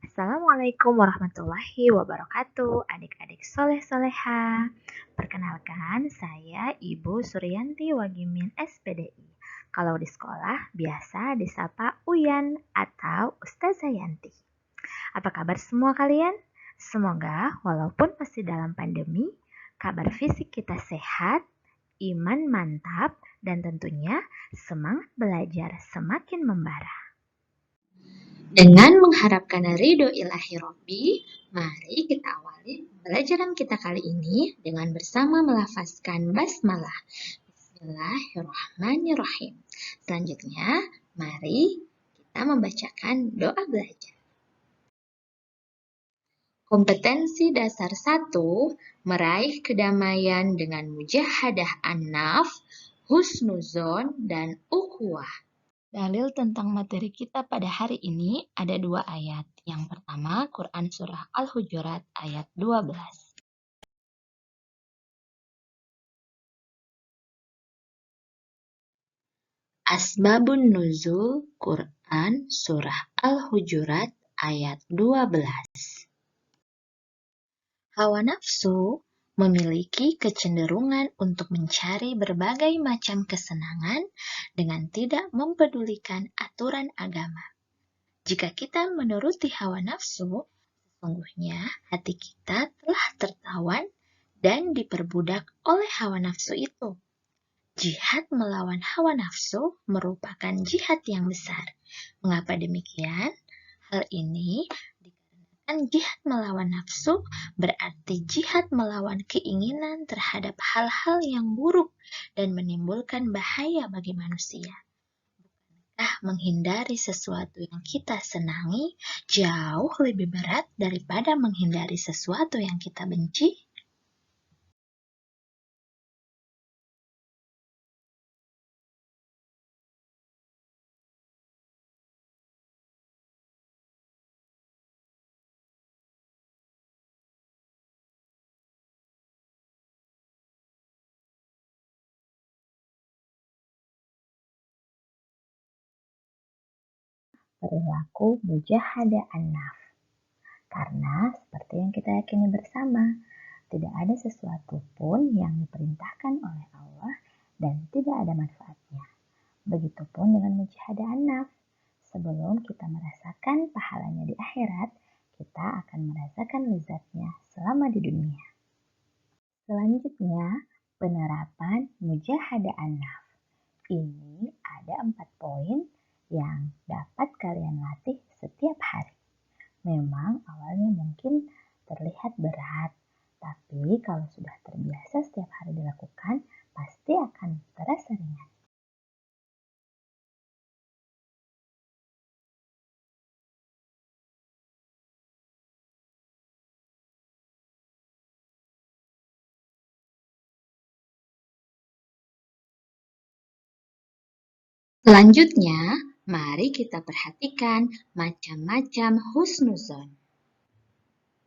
Assalamualaikum warahmatullahi wabarakatuh, adik-adik soleh-soleha. Perkenalkan, saya Ibu Suryanti Wagimin SPDI. Kalau di sekolah, biasa disapa Uyan atau Ustazah Yanti. Apa kabar semua kalian? Semoga walaupun masih dalam pandemi, kabar fisik kita sehat, iman mantap, dan tentunya semangat belajar semakin membara. Dengan mengharapkan ridho ilahi Robbi, mari kita awali pembelajaran kita kali ini dengan bersama melafazkan basmalah. Bismillahirrahmanirrahim. Selanjutnya, mari kita membacakan doa belajar. Kompetensi dasar 1, meraih kedamaian dengan mujahadah an-nafs, husnuzon, dan ukhuwah. Dalil tentang materi kita pada hari ini ada 2 ayat. Yang pertama, Quran Surah Al-Hujurat ayat 12. Asbabun Nuzul Quran Surah Al-Hujurat ayat 12. Hawa nafsu memiliki kecenderungan untuk mencari berbagai macam kesenangan dengan tidak mempedulikan aturan agama. Jika kita menuruti hawa nafsu, sesungguhnya hati kita telah tertawan dan diperbudak oleh hawa nafsu itu. Jihad melawan hawa nafsu merupakan jihad yang besar. Mengapa demikian? Hal ini dikarenakan jihad melawan nafsu berarti jihad melawan keinginan terhadap hal-hal yang buruk dan menimbulkan bahaya bagi manusia. Menghindari sesuatu yang kita senangi jauh lebih berat daripada menghindari sesuatu yang kita benci? Perilaku mujahadah an-nafs. Karena seperti yang kita yakini bersama, tidak ada sesuatu pun yang diperintahkan oleh Allah dan tidak ada manfaatnya. Begitupun dengan mujahadah an-nafs. Sebelum kita merasakan pahalanya di akhirat, kita akan merasakan lezatnya selama di dunia. Selanjutnya, penerapan mujahadah an-nafs. Ini ada 4 poin yang dapat kalian latih setiap hari. Memang awalnya mungkin terlihat berat, tapi kalau sudah terbiasa setiap hari dilakukan, pasti akan terasa ringan. Selanjutnya, mari kita perhatikan macam-macam husnuzon.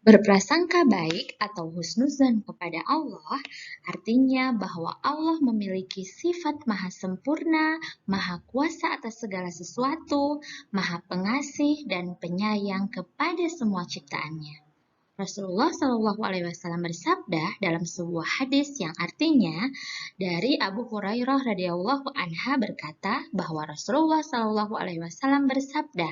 Berprasangka baik atau husnuzon kepada Allah artinya bahwa Allah memiliki sifat maha sempurna, maha kuasa atas segala sesuatu, maha pengasih dan penyayang kepada semua ciptaannya. Rasulullah Shallallahu Alaihi Wasallam bersabda dalam sebuah hadis yang artinya dari Abu Hurairah radhiyallahu anha berkata bahwa Rasulullah Shallallahu Alaihi Wasallam bersabda,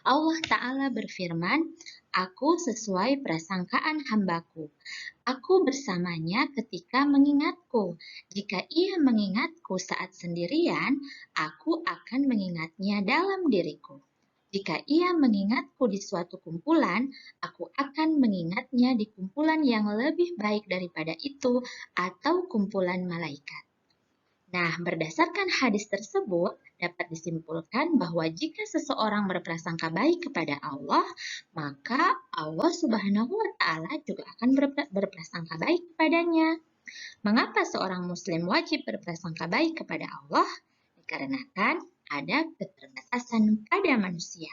Allah Taala berfirman, Aku sesuai prasangkaan hambaku. Aku bersamanya ketika mengingatku. Jika ia mengingatku saat sendirian, aku akan mengingatnya dalam diriku. Jika ia mengingatku di suatu kumpulan, aku akan mengingatnya di kumpulan yang lebih baik daripada itu atau kumpulan malaikat. Nah, berdasarkan hadis tersebut, dapat disimpulkan bahwa jika seseorang berprasangka baik kepada Allah, maka Allah Subhanahu wa Ta'ala juga akan berprasangka baik kepadanya. Mengapa seorang Muslim wajib berprasangka baik kepada Allah? Dikarenakan ada keterbatasan pada manusia.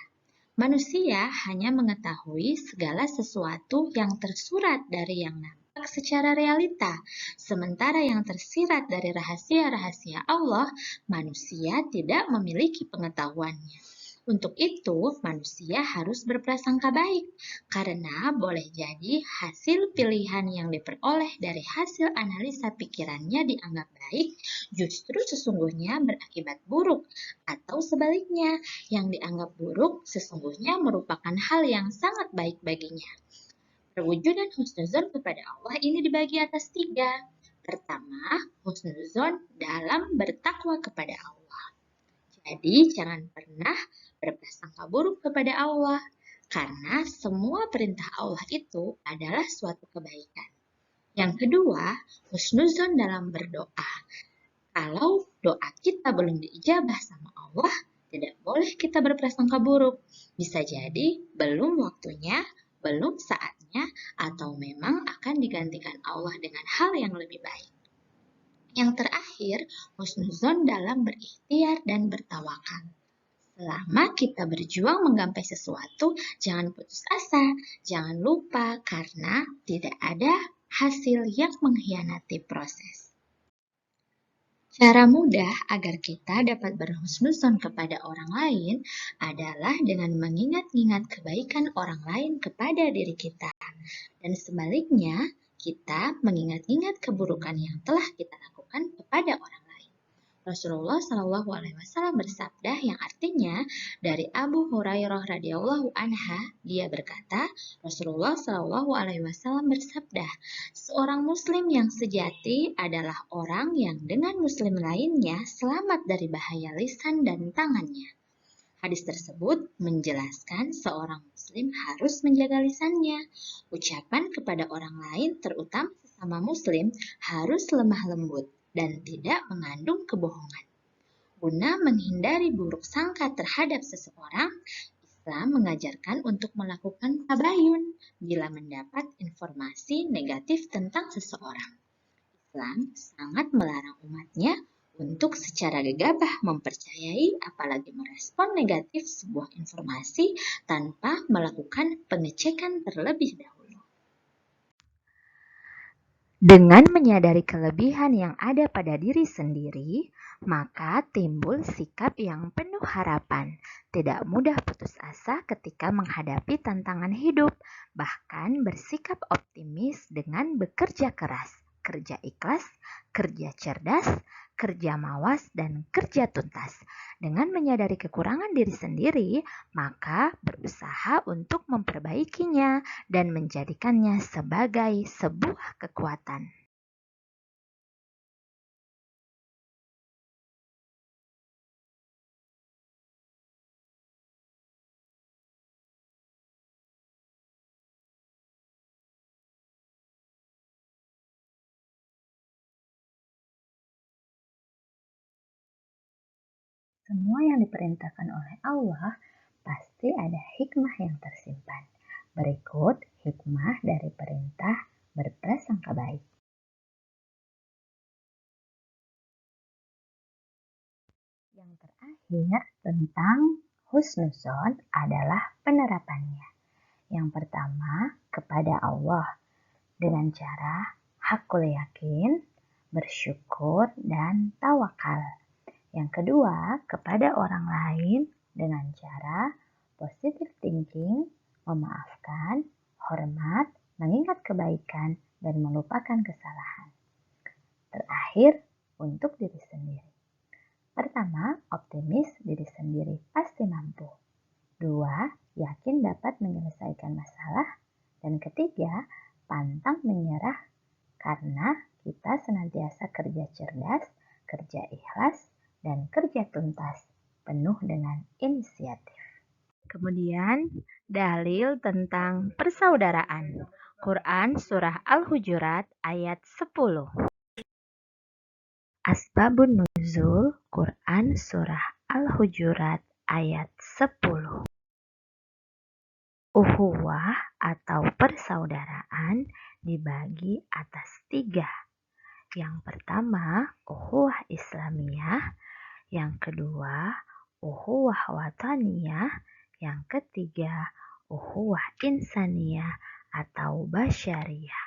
Manusia hanya mengetahui segala sesuatu yang tersurat dari yang nampak secara realita, sementara yang tersirat dari rahasia-rahasia Allah, manusia tidak memiliki pengetahuannya. Untuk itu, manusia harus berprasangka baik, karena boleh jadi hasil pilihan yang diperoleh dari hasil analisa pikirannya dianggap baik, justru sesungguhnya berakibat buruk, atau sebaliknya, yang dianggap buruk sesungguhnya merupakan hal yang sangat baik baginya. Perwujudan husnuzon kepada Allah ini dibagi atas 3. Pertama, husnuzon dalam bertakwa kepada Allah. Jadi, jangan pernah berprasangka buruk kepada Allah, karena semua perintah Allah itu adalah suatu kebaikan. Yang kedua, husnuzon dalam berdoa. Kalau doa kita belum diijabah sama Allah, tidak boleh kita berprasangka buruk. Bisa jadi belum waktunya, belum saatnya, atau memang akan digantikan Allah dengan hal yang lebih baik. Yang terakhir, husnuzon dalam berikhtiar dan bertawakal. Selama kita berjuang menggapai sesuatu, jangan putus asa, jangan lupa karena tidak ada hasil yang mengkhianati proses. Cara mudah agar kita dapat berhusnuzon kepada orang lain adalah dengan mengingat-ingat kebaikan orang lain kepada diri kita. Dan sebaliknya, kita mengingat-ingat keburukan yang telah kita lakukan kepada orang lain. Rasulullah Shallallahu Alaihi Wasallam bersabda yang artinya dari Abu Hurairah radhiyallahu anha, dia berkata, Rasulullah Shallallahu Alaihi Wasallam bersabda, seorang Muslim yang sejati adalah orang yang dengan Muslim lainnya selamat dari bahaya lisan dan tangannya. Hadis tersebut menjelaskan seorang Muslim harus menjaga lisannya. Ucapan kepada orang lain, terutama sesama Muslim, harus lemah lembut dan tidak mengandung kebohongan. Guna menghindari buruk sangka terhadap seseorang, Islam mengajarkan untuk melakukan tabayun bila mendapat informasi negatif tentang seseorang. Islam sangat melarang umatnya untuk secara gegabah mempercayai apalagi merespon negatif sebuah informasi tanpa melakukan pengecekan terlebih dahulu. Dengan menyadari kelebihan yang ada pada diri sendiri, maka timbul sikap yang penuh harapan. Tidak mudah putus asa ketika menghadapi tantangan hidup, bahkan bersikap optimis dengan bekerja keras, kerja ikhlas, kerja cerdas, kerja mawas, dan kerja tuntas. Dengan menyadari kekurangan diri sendiri, maka berusaha untuk memperbaikinya dan menjadikannya sebagai sebuah kekuatan. Semua yang diperintahkan oleh Allah pasti ada hikmah yang tersimpan. Berikut hikmah dari perintah berprasangka baik. Yang terakhir tentang husnuzon adalah penerapannya. Yang pertama, kepada Allah dengan cara hakul yakin, bersyukur, dan tawakal. Yang kedua, kepada orang lain dengan cara positive thinking, memaafkan, hormat, mengingat kebaikan, dan melupakan kesalahan. Terakhir, untuk diri sendiri. Pertama, optimis diri sendiri pasti mampu. Dua, yakin dapat menyelesaikan masalah. Dan ketiga, pantang menyerah karena kita senantiasa kerja cerdas, kerja ikhlas, dan kerja tuntas, penuh dengan inisiatif. Kemudian, dalil tentang persaudaraan. Quran Surah Al-Hujurat ayat 10. Asbabun Nuzul Quran Surah Al-Hujurat ayat 10. Uhuwah atau persaudaraan dibagi atas 3. Yang pertama, uhuwah Islamiyah. Yang kedua, uhuwah wataniyah. Yang ketiga, uhuwah insaniyah atau basyariyah.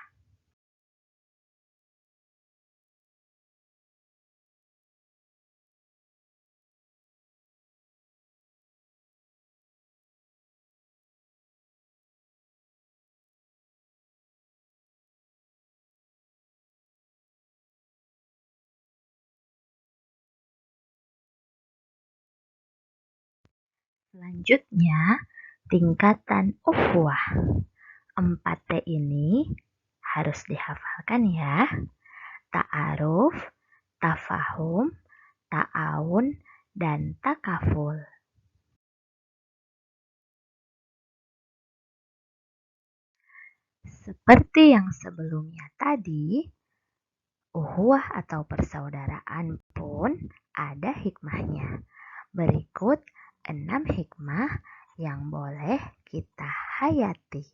Selanjutnya, tingkatan ukhuwah. 4T ini harus dihafalkan ya. Ta'aruf, tafahum, ta'awun, dan takaful. Seperti yang sebelumnya tadi, ukhuwah atau persaudaraan pun ada hikmahnya. Berikut 6 hikmah yang boleh kita hayati.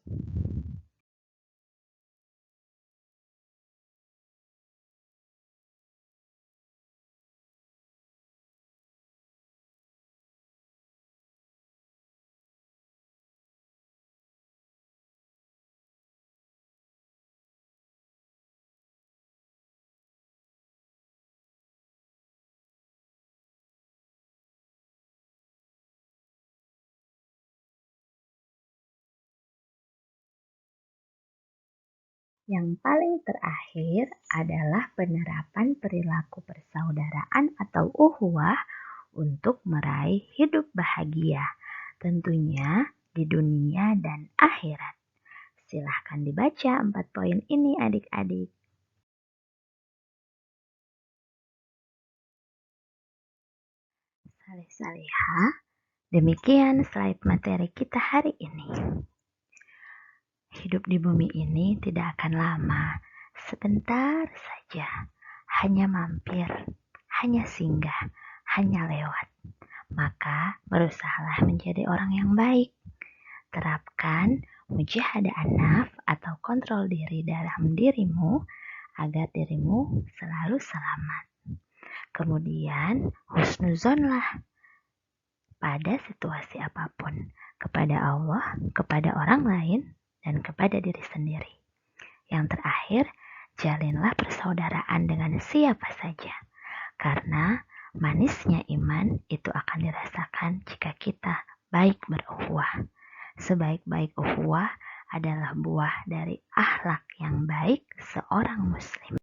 Yang paling terakhir adalah penerapan perilaku persaudaraan atau ukhuwah untuk meraih hidup bahagia, tentunya di dunia dan akhirat. Silahkan dibaca 4 poin ini adik-adik. Saleh-saleha, demikian slide materi kita hari ini. Hidup di bumi ini tidak akan lama, sebentar saja, hanya mampir, hanya singgah, hanya lewat. Maka berusahalah menjadi orang yang baik. Terapkan mujahadah an-nafs atau kontrol diri dalam dirimu agar dirimu selalu selamat. Kemudian husnuzonlah pada situasi apapun kepada Allah, kepada orang lain, dan kepada diri sendiri. Yang terakhir, jalinlah persaudaraan dengan siapa saja. Karena manisnya iman itu akan dirasakan jika kita baik berukhuwah. Sebaik-baik ukhuwah adalah buah dari akhlak yang baik seorang muslim.